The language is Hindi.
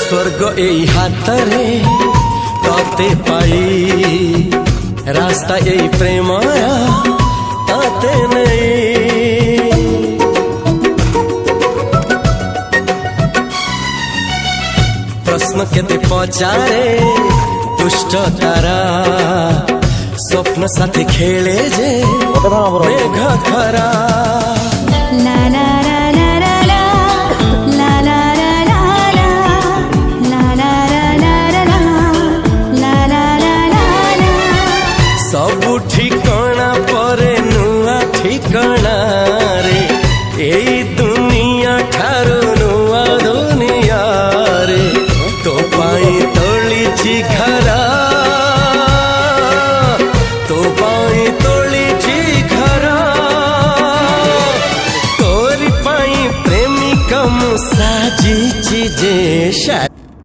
स्वर्ग एई हातरे तते पाई रास्ता एई प्रेमाया ताते नहीं। प्रश्न केते पचारे दुष्ट तारा स्वप्न साथी खेले जे मेघ खरा। सबु ठिकाना परे नुआ ठिकाना रे एई दुनिया ठारू नुआ दुनिया रे। तो पाई तोलिछि घरा तो पाई तोलिछि घरा तोरी पाई प्रेमिका मु साजिछि जे।